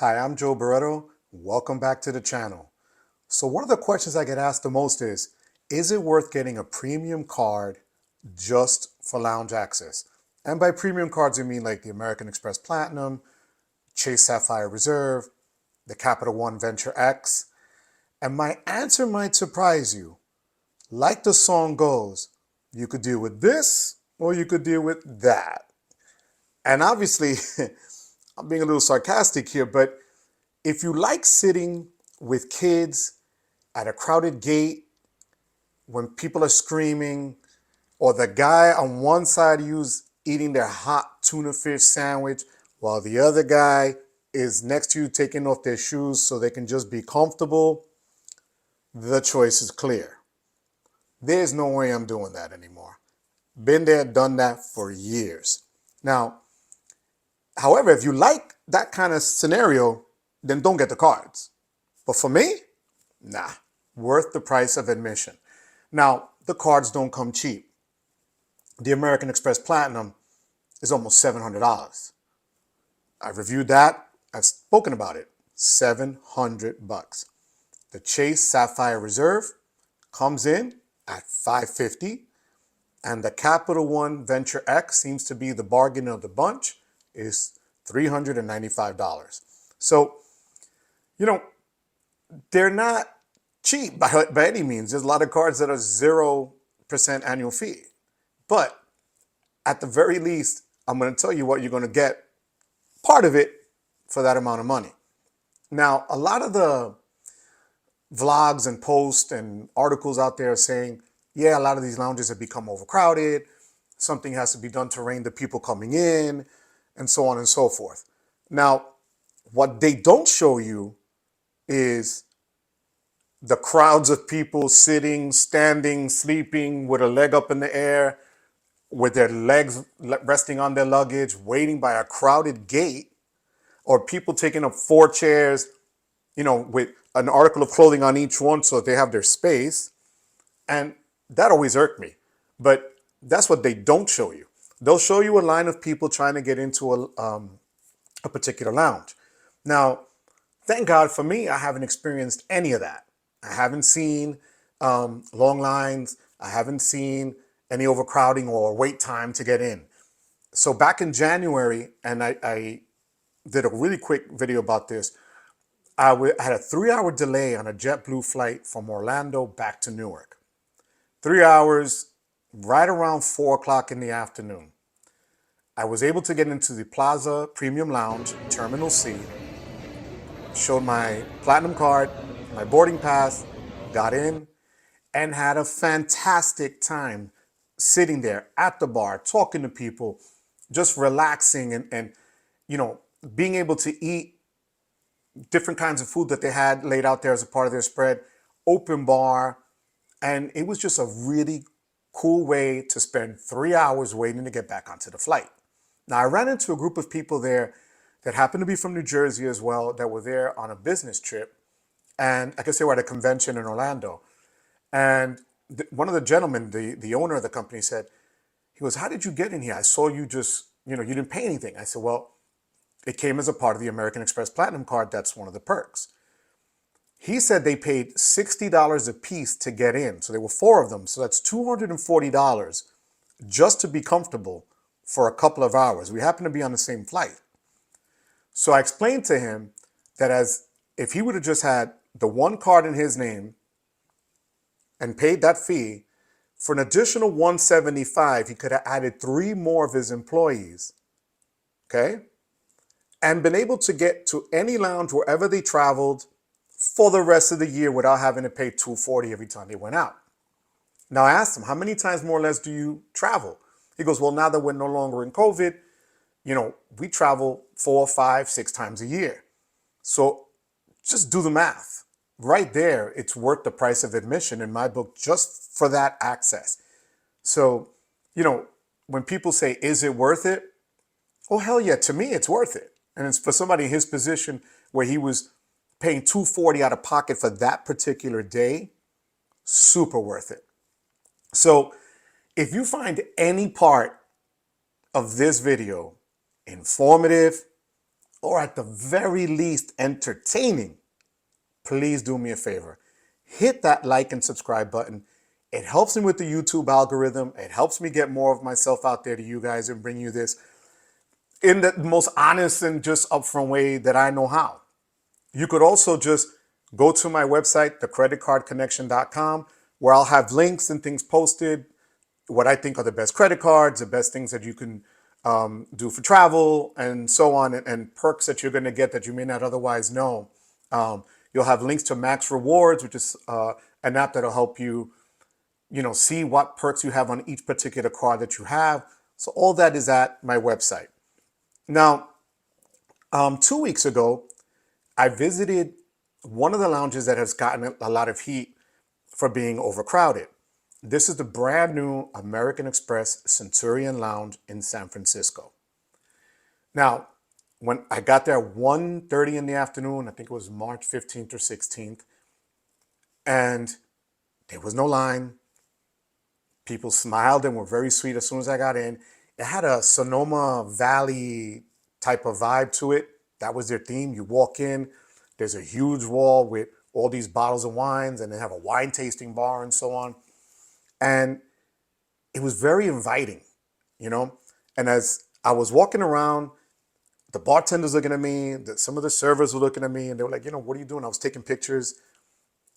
Hi, I'm Joe Barreto. Welcome back to the channel. So one of the questions I get asked the most is it worth getting a premium card just for lounge access? And by premium cards, I mean like the American Express Platinum, Chase Sapphire Reserve, the Capital One Venture X. And my answer might surprise you. Like the song goes, you could deal with this or you could deal with that. And obviously, I'm being a little sarcastic here, but if you like sitting with kids at a crowded gate when people are screaming, or the guy on one side of you's eating their hot tuna fish sandwich while the other guy is next to you taking off their shoes so they can just be comfortable, the choice is clear. There's no way I'm doing that anymore. Been there, done that for years. Now, however, if you like that kind of scenario, then don't get the cards. But for me, nah, worth the price of admission. Now, the cards don't come cheap. The American Express Platinum is almost $700. I've reviewed that. I've spoken about it. $700. The Chase Sapphire Reserve comes in at $550, and the Capital One Venture X seems to be the bargain of the bunch, is $395. So, you know, they're not cheap by any means. There's a lot of cards that are 0% annual fee. But at the very least, I'm going to tell you what you're going to get, part of it, for that amount of money. Now, a lot of the vlogs and posts and articles out there are saying, yeah, a lot of these lounges have become overcrowded. Something has to be done to rein the people coming in, and so on and so forth. Now, what they don't show you is the crowds of people sitting, standing, sleeping with a leg up in the air, with their legs resting on their luggage, waiting by a crowded gate, or people taking up 4 chairs, with an article of clothing on each one so that they have their space. And that always irked me. But that's what they don't show you. They'll show you a line of people trying to get into a particular lounge. Now, thank God for me, I haven't experienced any of that. I haven't seen long lines. I haven't seen any overcrowding or wait time to get in. So back in January, and I did a really quick video about this, I had a 3-hour delay on a JetBlue flight from Orlando back to Newark. 3 hours, right around 4 o'clock in the afternoon. I was able to get into the Plaza Premium Lounge, Terminal C, showed my platinum card, my boarding pass, got in, and had a fantastic time sitting there at the bar, talking to people, just relaxing and being able to eat different kinds of food that they had laid out there as a part of their spread, open bar, and it was just a really cool way to spend 3 hours waiting to get back onto the flight. Now, I ran into a group of people there that happened to be from New Jersey as well, that were there on a business trip. And I guess they were at a convention in Orlando. And one of the gentlemen, the owner of the company, said, he goes, how did you get in here? I saw you just, you didn't pay anything. I said, well, it came as a part of the American Express Platinum card. That's one of the perks. He said they paid $60 a piece to get in. So there were 4 of them. So that's $240 just to be comfortable for a couple of hours. We happened to be on the same flight. So I explained to him that as if he would have just had the one card in his name and paid that fee, for an additional $175, he could have added 3 more of his employees, okay? And been able to get to any lounge wherever they traveled for the rest of the year without having to pay $240 every time they went out. Now I asked him, how many times more or less do you travel? He goes, well, now that we're no longer in COVID, we travel 4, 5, 6 times a year. So just do the math. Right there, it's worth the price of admission in my book just for that access. So, when people say, is it worth it? Oh, hell yeah, to me, it's worth it. And it's for somebody in his position where he was paying $240 out of pocket for that particular day, super worth it. So if you find any part of this video informative or at the very least entertaining, please do me a favor. Hit that like and subscribe button. It helps me with the YouTube algorithm. It helps me get more of myself out there to you guys and bring you this in the most honest and just upfront way that I know how. You could also just go to my website, thecreditcardconnection.com, where I'll have links and things posted, what I think are the best credit cards, the best things that you can do for travel, and so on, and perks that you're going to get that you may not otherwise know. You'll have links to Max Rewards, which is an app that'll help you, see what perks you have on each particular card that you have. So all that is at my website. Now, 2 weeks ago, I visited one of the lounges that has gotten a lot of heat for being overcrowded. This is the brand new American Express Centurion Lounge in San Francisco. Now, when I got there at 1:30 in the afternoon, I think it was March 15th or 16th, and there was no line. People smiled and were very sweet as soon as I got in. It had a Sonoma Valley type of vibe to it. That was their theme. You walk in, there's a huge wall with all these bottles of wines, and they have a wine tasting bar and so on. And it was very inviting, you know? And as I was walking around, the bartenders looking at me, some of the servers were looking at me, and they were like, what are you doing? I was taking pictures.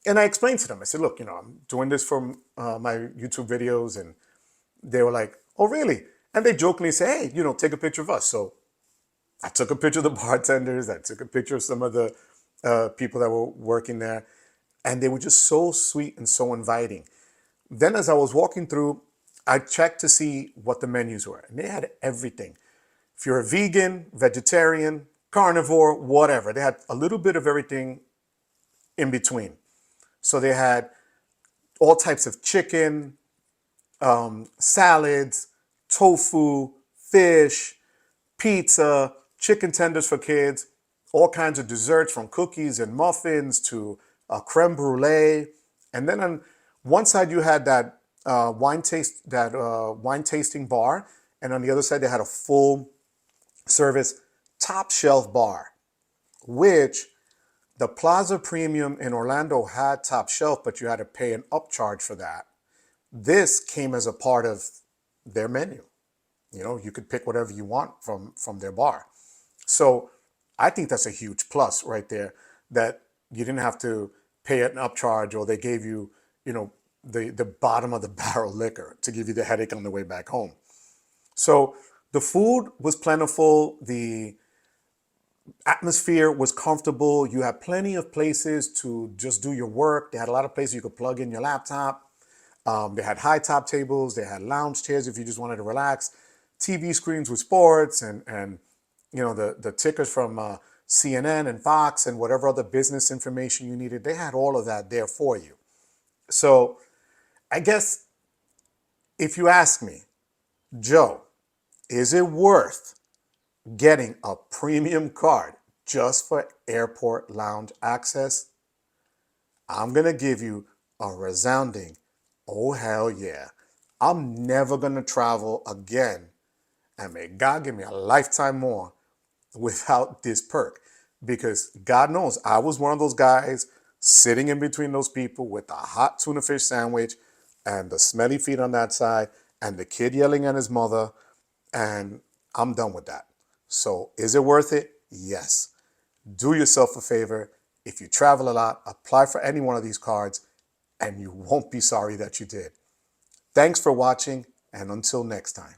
And I explained to them, I said, look, I'm doing this for my YouTube videos. And they were like, oh, really? And they jokingly say, hey, take a picture of us. So I took a picture of the bartenders. I took a picture of some of the people that were working there. And they were just so sweet and so inviting. Then as I was walking through, I checked to see what the menus were. And they had everything. If you're a vegan, vegetarian, carnivore, whatever, they had a little bit of everything in between. So they had all types of chicken, salads, tofu, fish, pizza, chicken tenders for kids, all kinds of desserts from cookies and muffins to creme brulee. And then on one side you had that wine tasting bar, and on the other side they had a full service top shelf bar, which the Plaza Premium in Orlando had top shelf, but you had to pay an upcharge for that. This came as a part of their menu. You could pick whatever you want from their bar. So I think that's a huge plus right there, that you didn't have to pay an upcharge, or they gave you, the bottom of the barrel liquor to give you the headache on the way back home. So the food was plentiful. The atmosphere was comfortable. You had plenty of places to just do your work. They had a lot of places you could plug in your laptop. They had high top tables. They had lounge chairs if you just wanted to relax. TV screens with sports and the tickers from CNN and Fox and whatever other business information you needed. They had all of that there for you. So I guess if you ask me, Joe, is it worth getting a premium card just for airport lounge access? I'm going to give you a resounding, oh, hell yeah. I'm never going to travel again, and may God give me a lifetime more, without this perk. Because God knows I was one of those guys sitting in between those people with a hot tuna fish sandwich and the smelly feet on that side and the kid yelling at his mother, and I'm done with that. So is it worth it? Yes. Do yourself a favor. If you travel a lot, apply for any one of these cards, and you won't be sorry that you did. Thanks for watching, and until next time.